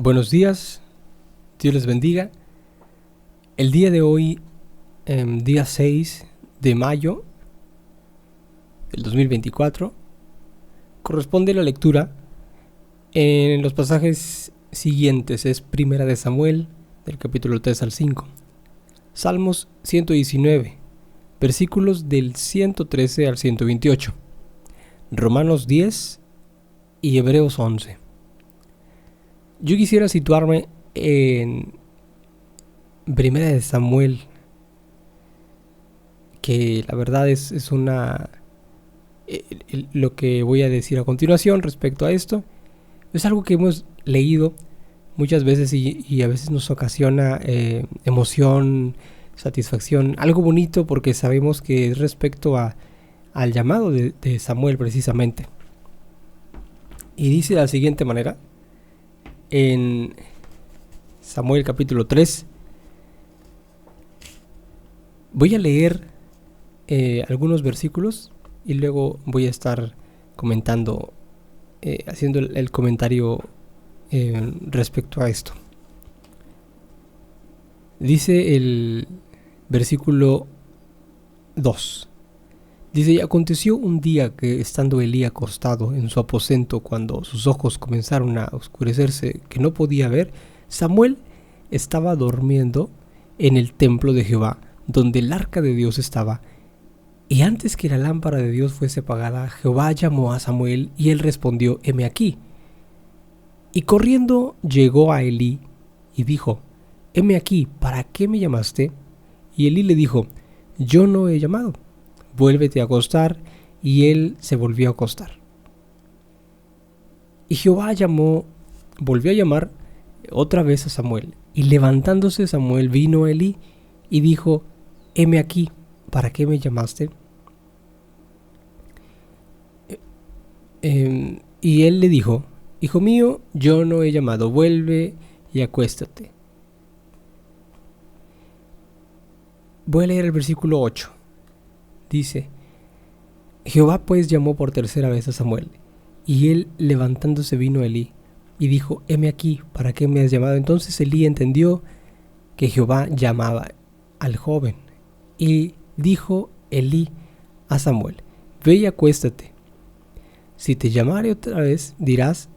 Buenos días, Dios les bendiga. El día de hoy, día 6 de mayo del 2024, corresponde la lectura en los pasajes siguientes. Es Primera de Samuel, del capítulo 3 al 5. Salmos 119, versículos del 113 al 128. Romanos 10 y Hebreos 11. Yo quisiera situarme en Primera de Samuel, que la verdad es una... lo que voy a decir a continuación respecto a esto es algo que hemos leído muchas veces y a veces nos ocasiona emoción, satisfacción, algo bonito, porque sabemos que es respecto al llamado de Samuel precisamente. Y dice de la siguiente manera en Samuel capítulo 3. Voy a leer algunos versículos y luego voy a estar comentando, haciendo el comentario respecto a esto. Dice el versículo 2. Dice: y aconteció un día que, estando Elí acostado en su aposento, cuando sus ojos comenzaron a oscurecerse, que no podía ver, Samuel estaba durmiendo en el templo de Jehová, donde el arca de Dios estaba. Y antes que la lámpara de Dios fuese apagada, Jehová llamó a Samuel, y él respondió: heme aquí. Y corriendo llegó a Elí y dijo: heme aquí, ¿para qué me llamaste? Y Elí le dijo: yo no he llamado, vuélvete a acostar. Y él se volvió a acostar. Y Jehová volvió a llamar otra vez a Samuel. Y levantándose Samuel vino a Elí y dijo: heme aquí, ¿para qué me llamaste? Y él le dijo: hijo mío, yo no he llamado, vuelve y acuéstate. Voy a leer el versículo 8. Dice: Jehová pues llamó por tercera vez a Samuel, y él levantándose vino a Elí, y dijo: heme aquí, ¿para qué me has llamado? Entonces Elí entendió que Jehová llamaba al joven, y dijo Elí a Samuel: ve y acuéstate. Si te llamare otra vez, dirás: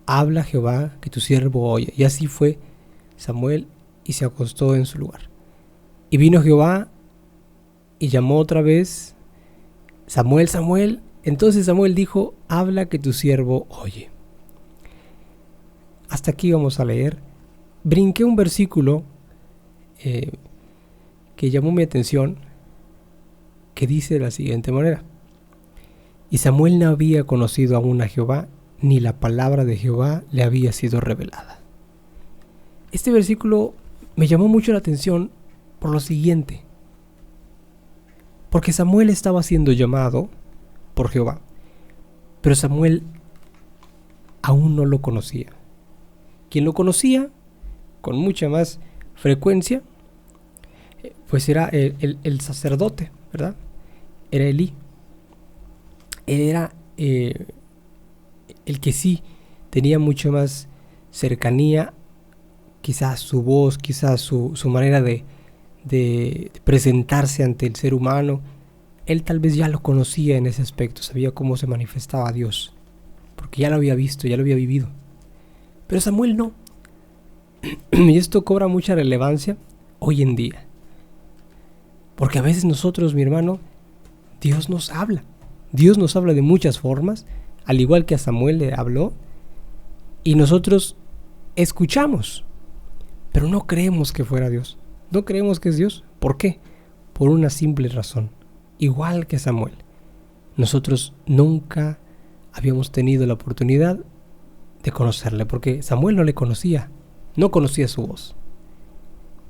habla Jehová, que tu siervo oye. Y así fue Samuel, y se acostó en su lugar. Y vino Jehová y llamó otra vez: Samuel, Samuel. Entonces Samuel dijo: habla, que tu siervo oye. Hasta aquí vamos a leer. Brinqué un versículo que llamó mi atención, que dice de la siguiente manera: y Samuel no había conocido aún a Jehová, ni la palabra de Jehová le había sido revelada. Este versículo me llamó mucho la atención por lo siguiente: porque Samuel estaba siendo llamado por Jehová, pero Samuel aún no lo conocía. Quien lo conocía con mucha más frecuencia, pues era el sacerdote, ¿verdad? Era Elí. Él era el que sí tenía mucho más cercanía, quizás su voz, quizás su manera de presentarse ante el ser humano. Él tal vez ya lo conocía en ese aspecto, sabía cómo se manifestaba Dios, porque ya lo había visto, ya lo había vivido. Pero Samuel no. Y esto cobra mucha relevancia hoy en día, porque a veces nosotros, mi hermano, Dios nos habla de muchas formas, al igual que a Samuel le habló, y nosotros escuchamos, pero no creemos que fuera Dios. No creemos que es Dios. ¿Por qué? Por una simple razón. Igual que Samuel, nosotros nunca habíamos tenido la oportunidad de conocerle, porque Samuel no le conocía, no conocía su voz.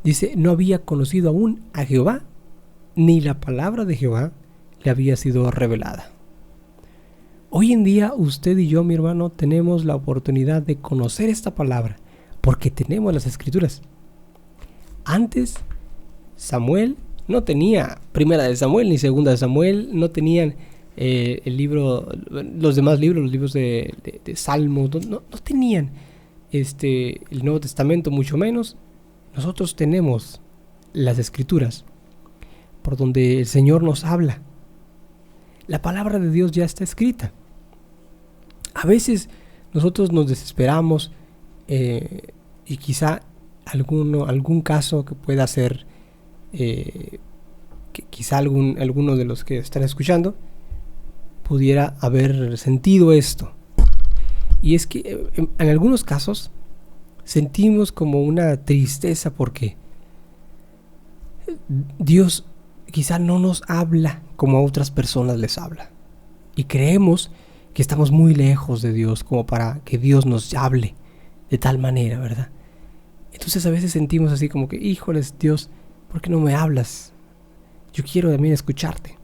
Dice: no había conocido aún a Jehová, ni la palabra de Jehová le había sido revelada. Hoy en día usted y yo, mi hermano, tenemos la oportunidad de conocer esta palabra, porque tenemos las Escrituras. Antes, Samuel no tenía Primera de Samuel ni Segunda de Samuel, no tenían el libro, los demás libros, los libros de Salmos, no tenían el Nuevo Testamento, mucho menos. Nosotros tenemos las Escrituras, por donde el Señor nos habla. La palabra de Dios ya está escrita. A veces nosotros nos desesperamos y quizá algún caso que pueda ser, que quizá alguno de los que están escuchando pudiera haber sentido esto. Y es que en algunos casos sentimos como una tristeza porque Dios quizá no nos habla como a otras personas les habla. Y creemos que estamos muy lejos de Dios como para que Dios nos hable de tal manera, ¿verdad? Entonces a veces sentimos así como que, híjoles, Dios, ¿por qué no me hablas? Yo quiero también escucharte.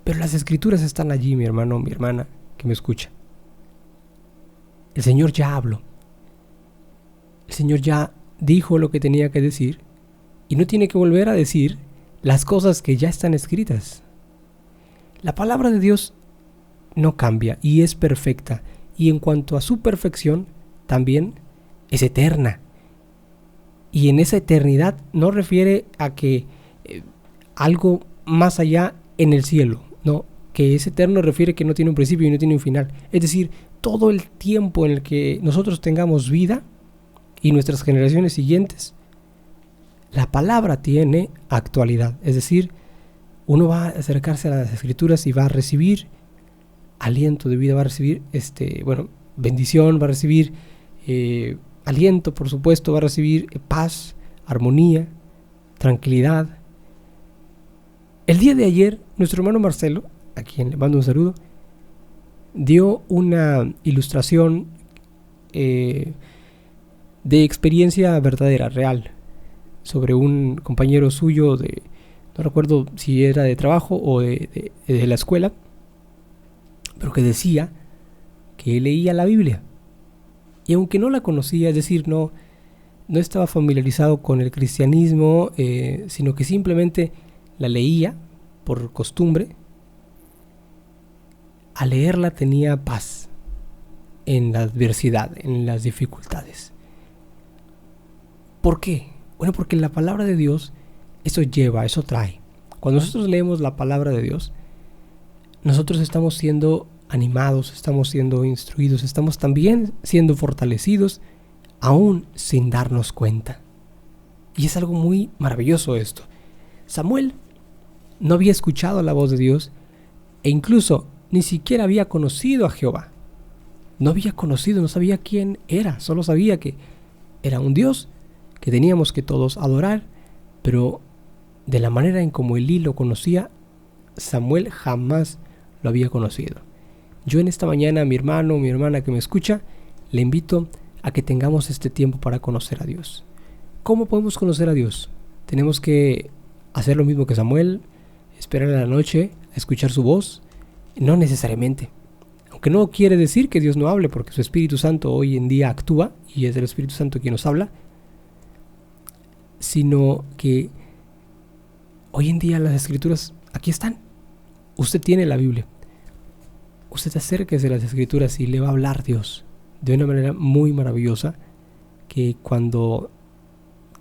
Pero las Escrituras están allí, mi hermano, mi hermana, que me escucha. El Señor ya habló. El Señor ya dijo lo que tenía que decir y no tiene que volver a decir las cosas que ya están escritas. La palabra de Dios no cambia y es perfecta, y en cuanto a su perfección también es eterna. Y en esa eternidad no refiere a que algo más allá en el cielo, no, que es eterno refiere que no tiene un principio y no tiene un final. Es decir, todo el tiempo en el que nosotros tengamos vida y nuestras generaciones siguientes, la palabra tiene actualidad. Es decir, uno va a acercarse a las Escrituras y va a recibir aliento de vida, va a recibir bendición, va a recibir aliento, por supuesto, va a recibir paz, armonía, tranquilidad. El día de ayer, nuestro hermano Marcelo, a quien le mando un saludo, dio una ilustración de experiencia verdadera, real, sobre un compañero suyo no recuerdo si era de trabajo o de la escuela, pero que decía que él leía la Biblia. Y aunque no la conocía, es decir, no estaba familiarizado con el cristianismo, sino que simplemente la leía por costumbre, al leerla tenía paz en la adversidad, en las dificultades. ¿Por qué? Bueno, porque la palabra de Dios, eso lleva, eso trae. Cuando nosotros leemos la palabra de Dios, nosotros estamos siendo animados, estamos siendo instruidos, estamos también siendo fortalecidos, aún sin darnos cuenta. Y es algo muy maravilloso esto. Samuel no había escuchado la voz de Dios e incluso ni siquiera había conocido a Jehová. No había conocido, no sabía quién era, solo sabía que era un Dios que teníamos que todos adorar, pero de la manera en como Elí lo conocía, Samuel jamás lo había conocido. Yo en esta mañana, mi hermano, mi hermana que me escucha, le invito a que tengamos este tiempo para conocer a Dios. ¿Cómo podemos conocer a Dios? Tenemos que hacer lo mismo que Samuel, esperar a la noche a escuchar su voz. No necesariamente. Aunque no quiere decir que Dios no hable, porque su Espíritu Santo hoy en día actúa y es el Espíritu Santo quien nos habla, sino que hoy en día las Escrituras aquí están. Usted tiene la Biblia. Usted acérquese a las Escrituras y le va a hablar Dios de una manera muy maravillosa, que cuando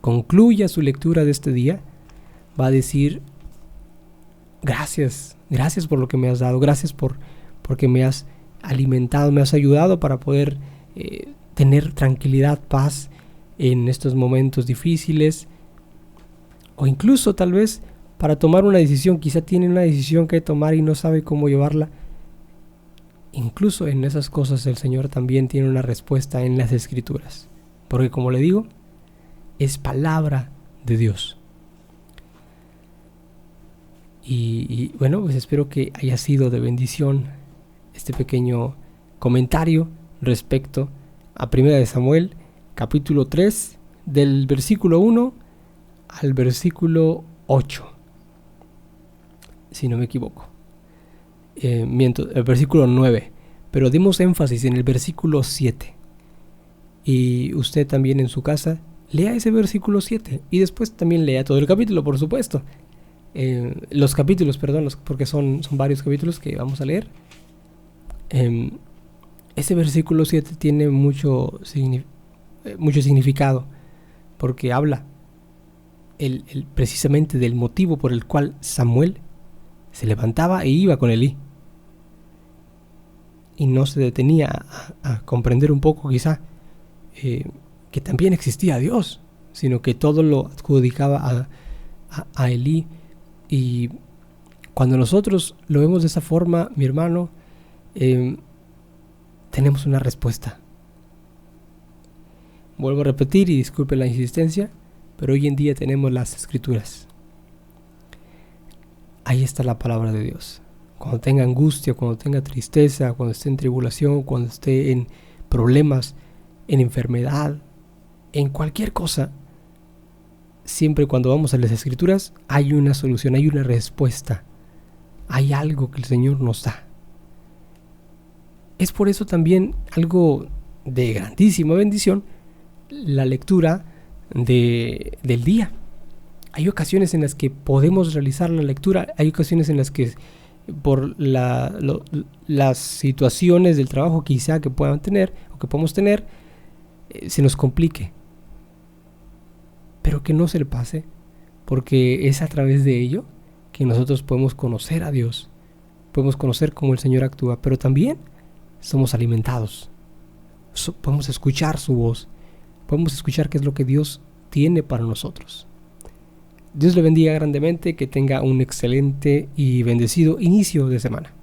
concluya su lectura de este día va a decir: gracias por lo que me has dado, gracias porque me has alimentado, me has ayudado para poder tener tranquilidad, paz en estos momentos difíciles, o incluso tal vez para tomar una decisión. Quizá tiene una decisión que tomar y no sabe cómo llevarla. Incluso en esas cosas el Señor también tiene una respuesta en las Escrituras, porque como le digo, es palabra de Dios. Y bueno, pues espero que haya sido de bendición este pequeño comentario respecto a 1 de Samuel, capítulo 3, del versículo 1 al versículo 8, si no me equivoco. Miento, el versículo 9, pero dimos énfasis en el versículo 7. Y usted también en su casa lea ese versículo 7 y después también lea todo el capítulo, por supuesto. Los capítulos, perdón, porque son varios capítulos que vamos a leer. Ese versículo 7 tiene mucho significado, porque habla precisamente del motivo por el cual Samuel se levantaba e iba con Elí. Y no se detenía a comprender un poco quizá que también existía Dios, sino que todo lo adjudicaba a Elí. Y cuando nosotros lo vemos de esa forma, mi hermano, tenemos una respuesta. Vuelvo a repetir y disculpe la insistencia, pero hoy en día tenemos las Escrituras. Ahí está la palabra de Dios. Cuando tenga angustia, cuando tenga tristeza, cuando esté en tribulación, cuando esté en problemas, en enfermedad, en cualquier cosa, siempre cuando vamos a las Escrituras hay una solución, hay una respuesta, hay algo que el Señor nos da. Es por eso también algo de grandísima bendición la lectura del día. Hay ocasiones en las que podemos realizar la lectura, hay ocasiones en las que por las situaciones del trabajo quizá que puedan tener o que podemos tener, se nos complique. Pero que no se le pase, porque es a través de ello que nosotros podemos conocer a Dios, podemos conocer cómo el Señor actúa, pero también somos alimentados. Podemos escuchar su voz, podemos escuchar qué es lo que Dios tiene para nosotros. Dios le bendiga grandemente, que tenga un excelente y bendecido inicio de semana.